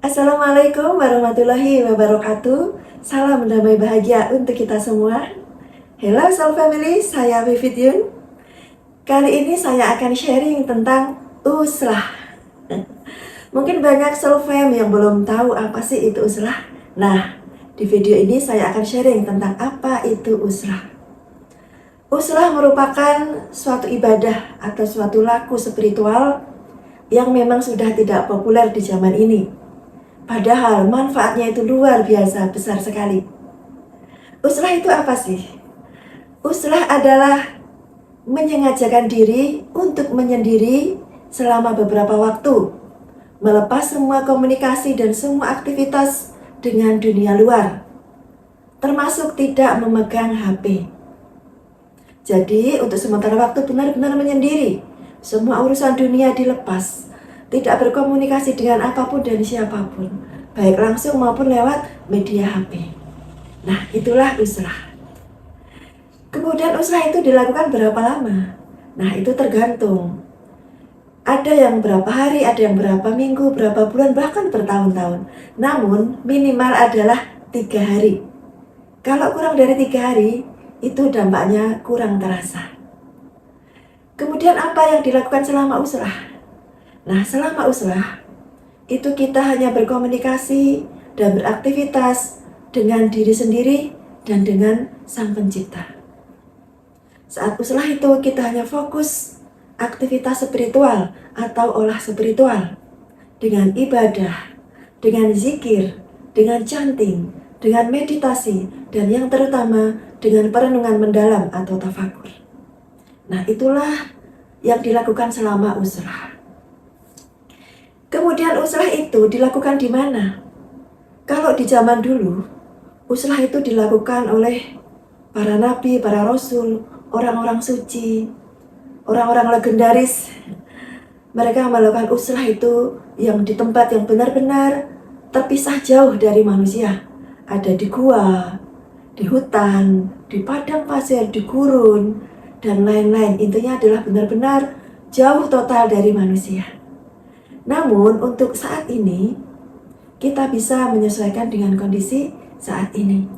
Assalamualaikum warahmatullahi wabarakatuh. Salam damai bahagia untuk kita semua. Hello Soul Family, saya Vivit Yun. Kali ini saya akan sharing tentang uslah. Mungkin banyak Soul Fam yang belum tahu apa sih itu uslah. Nah, di video ini saya akan sharing tentang apa itu uslah. Uslah merupakan suatu ibadah atau suatu laku spiritual yang memang sudah tidak populer di zaman ini. Padahal manfaatnya itu luar biasa besar sekali. Uslah itu apa sih? Uslah adalah menyengajakan diri untuk menyendiri selama beberapa waktu, melepas semua komunikasi dan semua aktivitas dengan dunia luar, termasuk tidak memegang HP. Jadi untuk sementara waktu benar-benar menyendiri, semua urusan dunia dilepas, tidak berkomunikasi dengan apapun dan siapapun, baik langsung maupun lewat media HP. Nah, itulah uslah. Kemudian uslah itu dilakukan berapa lama? Nah, itu tergantung. Ada yang berapa hari, ada yang berapa minggu, berapa bulan, bahkan bertahun-tahun. Namun minimal adalah 3 hari. Kalau kurang dari 3 hari, itu dampaknya kurang terasa. Kemudian apa yang dilakukan selama uslah? Nah, selama uslah, itu kita hanya berkomunikasi dan beraktivitas dengan diri sendiri dan dengan Sang Pencipta. Saat uslah itu kita hanya fokus aktivitas spiritual atau olah spiritual dengan ibadah, dengan zikir, dengan chanting, dengan meditasi, dan yang terutama dengan perenungan mendalam atau tafakur. Nah, itulah yang dilakukan selama uslah. Kemudian uslah itu dilakukan di mana? Kalau di zaman dulu, uslah itu dilakukan oleh para nabi, para rasul, orang-orang suci, orang-orang legendaris. Mereka melakukan uslah itu yang di tempat yang benar-benar terpisah jauh dari manusia. Ada di gua, di hutan, di padang pasir, di gurun, dan lain-lain. Intinya adalah benar-benar jauh total dari manusia. Namun untuk saat ini, kita bisa menyesuaikan dengan kondisi saat ini.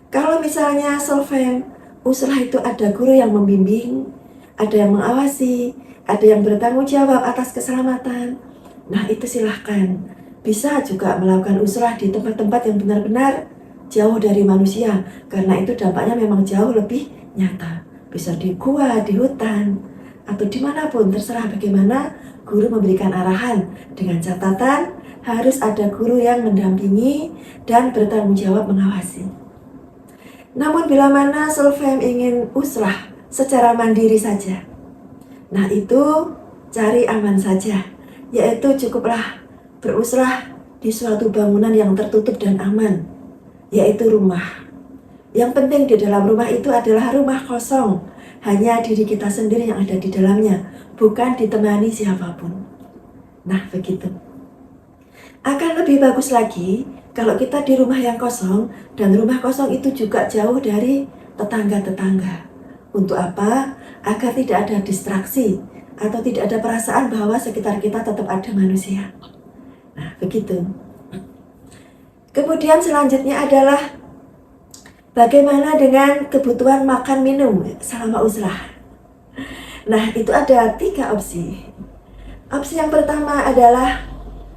Kalau misalnya Soul Fam, uslah itu ada guru yang membimbing, ada yang mengawasi, ada yang bertanggung jawab atas keselamatan. Nah, itu silahkan. Bisa juga melakukan uslah di tempat-tempat yang benar-benar jauh dari manusia, karena itu dampaknya memang jauh lebih nyata. Bisa di gua, di hutan, atau dimanapun, terserah bagaimana guru memberikan arahan. Dengan catatan harus ada guru yang mendampingi dan bertanggung jawab mengawasi. Namun bila mana Soul Fam ingin uslah secara mandiri saja, nah itu cari aman saja, yaitu cukuplah beruslah di suatu bangunan yang tertutup dan aman, yaitu rumah. Yang penting di dalam rumah itu adalah rumah kosong, hanya diri kita sendiri yang ada di dalamnya, bukan ditemani siapapun. Nah, begitu. Akan lebih bagus lagi kalau kita di rumah yang kosong, dan rumah kosong itu juga jauh dari tetangga-tetangga. Untuk apa? Agar tidak ada distraksi atau tidak ada perasaan bahwa sekitar kita tetap ada manusia. Nah, begitu. Kemudian selanjutnya adalah bagaimana dengan kebutuhan makan minum selama uslah. Nah, itu ada 3 opsi. Opsi yang pertama adalah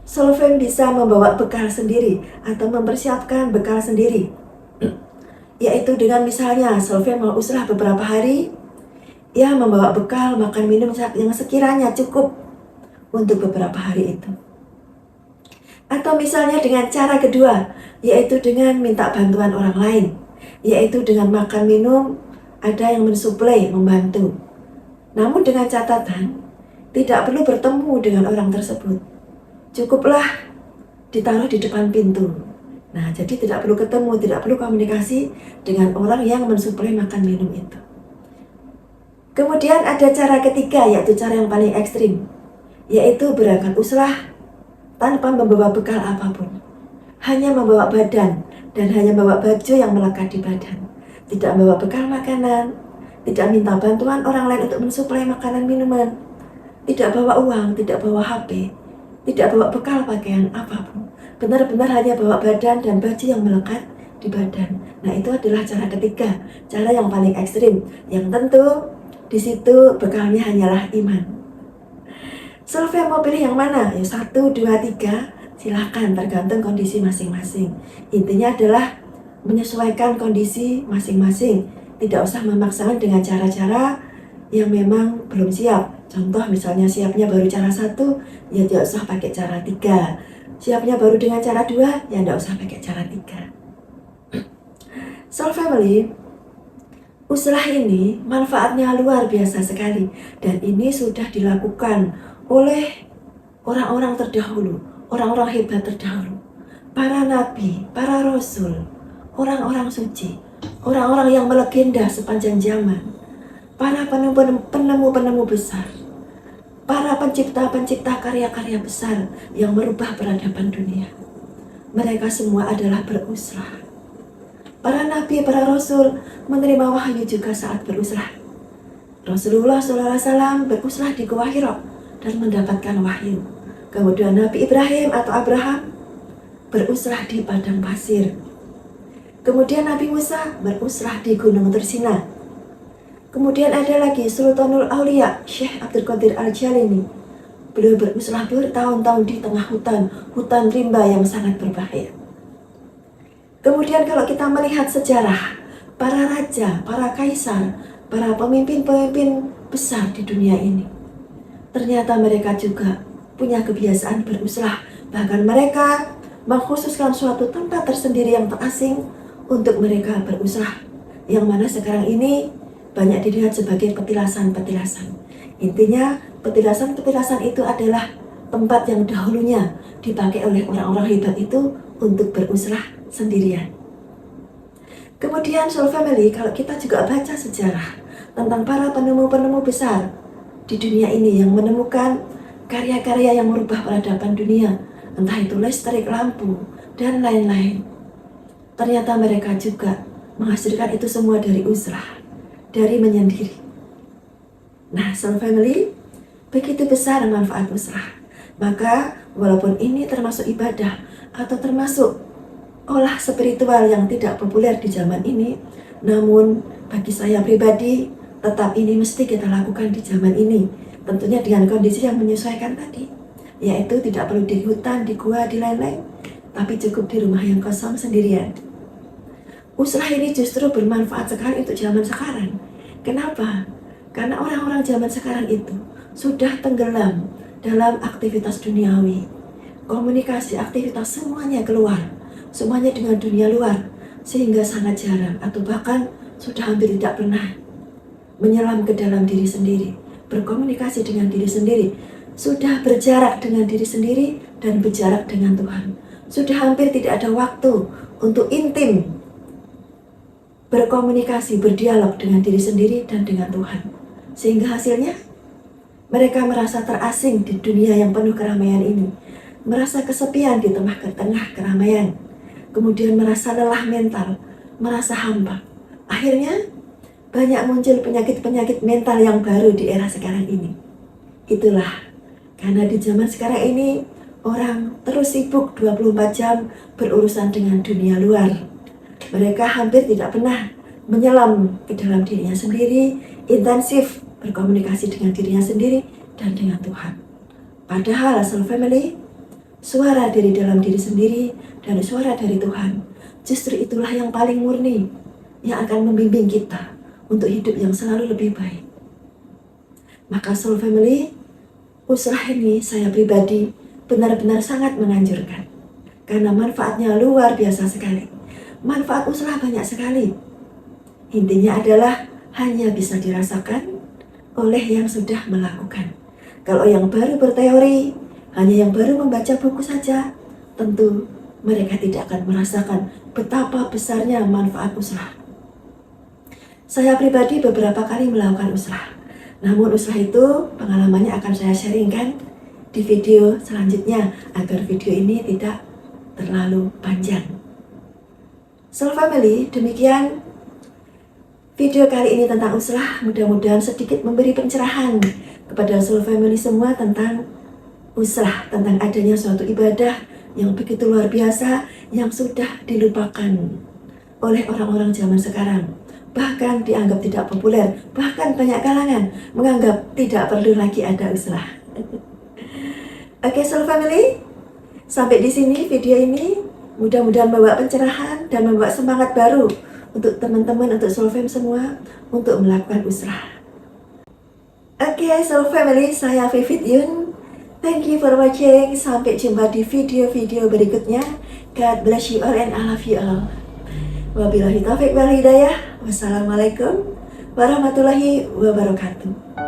Soul Fam bisa membawa bekal sendiri atau mempersiapkan bekal sendiri. Yaitu dengan misalnya Soul Fam mau uslah beberapa hari, ya membawa bekal makan minum yang sekiranya cukup untuk beberapa hari itu. Atau misalnya dengan cara kedua, yaitu dengan minta bantuan orang lain, yaitu dengan makan minum, ada yang mensuplai, membantu. Namun dengan catatan, tidak perlu bertemu dengan orang tersebut. Cukuplah ditaruh di depan pintu. Nah, jadi tidak perlu ketemu, tidak perlu komunikasi dengan orang yang mensuplai makan minum itu. Kemudian ada cara ketiga, yaitu cara yang paling ekstrim, yaitu berangkat uslah tanpa membawa bekal apapun. Hanya membawa badan dan hanya membawa baju yang melekat di badan. Tidak membawa bekal makanan, tidak minta bantuan orang lain untuk mensuplai makanan minuman, tidak bawa uang, tidak bawa HP. tidak bawa bekal pakaian apapun, benar-benar hanya bawa badan dan baju yang melekat di badan. Nah, itu adalah cara ketiga, cara yang paling ekstrim, yang tentu di situ bekalnya hanyalah iman. Survei mau pilih yang mana? Ya 1, 2, 3, silahkan, tergantung kondisi masing-masing. Intinya adalah menyesuaikan kondisi masing-masing, tidak usah memaksakan dengan cara-cara yang memang belum siap. Contoh misalnya siapnya baru cara 1, ya tidak usah pakai cara 3. Siapnya baru dengan cara 2, ya tidak usah pakai cara 3. Soul Family, uslah ini manfaatnya luar biasa sekali, dan ini sudah dilakukan oleh orang-orang terdahulu, orang-orang hebat terdahulu, para nabi, para rasul, orang-orang suci, orang-orang yang melegenda sepanjang zaman, para penemu-penemu besar, para pencipta-pencipta karya-karya besar yang merubah peradaban dunia. Mereka semua adalah beruslah. Para nabi, para rasul menerima wahyu juga saat beruslah. Rasulullah SAW beruslah di Gua Hira dan mendapatkan wahyu. Kemudian Nabi Ibrahim atau Abraham beruslah di padang pasir. Kemudian Nabi Musa beruslah di Gunung Tursina. Kemudian ada lagi Sultanul Aulia, Syekh Abdul Qadir Al-Jalani. Beliau beruslah bertahun-tahun di tengah hutan rimba yang sangat berbahaya. Kemudian kalau kita melihat sejarah, para raja, para kaisar, para pemimpin-pemimpin besar di dunia ini, ternyata mereka juga punya kebiasaan beruslah. Bahkan mereka mengkhususkan suatu tempat tersendiri yang terasing untuk mereka beruslah, yang mana sekarang ini banyak dilihat sebagai petilasan-petilasan. Intinya petilasan-petilasan itu adalah tempat yang dahulunya dipakai oleh orang-orang hebat itu untuk beruslah sendirian. Kemudian Soul Family, kalau kita juga baca sejarah tentang para penemu-penemu besar di dunia ini yang menemukan karya-karya yang merubah peradaban dunia, entah itu listrik, lampu, dan lain-lain. Ternyata mereka juga menghasilkan itu semua dari uslah, dari menyendiri. Nah, Soul Family, begitu besar manfaat uslah. Maka walaupun ini termasuk ibadah atau termasuk olah spiritual yang tidak populer di zaman ini, namun bagi saya pribadi tetap ini mesti kita lakukan di zaman ini. Tentunya dengan kondisi yang menyesuaikan tadi, yaitu tidak perlu di hutan, di gua, di lain-lain, tapi cukup di rumah yang kosong sendirian. Uslah ini justru bermanfaat sekali untuk zaman sekarang. Kenapa? Karena orang-orang zaman sekarang itu sudah tenggelam dalam aktivitas duniawi. Komunikasi, aktivitas semuanya keluar, semuanya dengan dunia luar, sehingga sangat jarang atau bahkan sudah hampir tidak pernah menyelam ke dalam diri sendiri, berkomunikasi dengan diri sendiri, sudah berjarak dengan diri sendiri dan berjarak dengan Tuhan. Sudah hampir tidak ada waktu untuk intim berkomunikasi, berdialog dengan diri sendiri dan dengan Tuhan. Sehingga hasilnya mereka merasa terasing di dunia yang penuh keramaian ini, merasa kesepian di tengah keramaian, kemudian merasa lelah mental, merasa hampa. Akhirnya banyak muncul penyakit-penyakit mental yang baru di era sekarang ini. Itulah karena di zaman sekarang ini orang terus sibuk 24 jam berurusan dengan dunia luar. Mereka hampir tidak pernah menyelam ke dalam dirinya sendiri, intensif berkomunikasi dengan dirinya sendiri dan dengan Tuhan. Padahal Soul Family, suara dari dalam diri sendiri dan suara dari Tuhan, justru itulah yang paling murni, yang akan membimbing kita untuk hidup yang selalu lebih baik. Maka Soul Family, uslah ini saya pribadi benar-benar sangat menganjurkan, karena manfaatnya luar biasa sekali. Manfaat uslah banyak sekali. Intinya adalah hanya bisa dirasakan oleh yang sudah melakukan. Kalau yang baru berteori, hanya yang baru membaca buku saja, tentu mereka tidak akan merasakan betapa besarnya manfaat uslah. Saya pribadi beberapa kali melakukan uslah. Namun uslah itu pengalamannya akan saya sharingkan di video selanjutnya agar video ini tidak terlalu panjang. Soul Family, demikian video kali ini tentang uslah. Mudah-mudahan sedikit memberi pencerahan kepada Soul Family semua tentang usrah tentang adanya suatu ibadah yang begitu luar biasa yang sudah dilupakan oleh orang-orang zaman sekarang. Bahkan dianggap tidak populer, bahkan banyak kalangan menganggap tidak perlu lagi ada usrah. Oke, Soul Family, sampai di sini video ini. Mudah-mudahan membawa pencerahan dan membawa semangat baru untuk teman-teman, untuk Soul Fam semua, untuk melakukan usrah. Oke, Soul Family, saya Vivit Yun. Thank you for watching. Sampai jumpa di video-video berikutnya. God bless you all and I love you all. Wabillahi taufiq wal hidayah. Wassalamualaikum warahmatullahi wabarakatuh.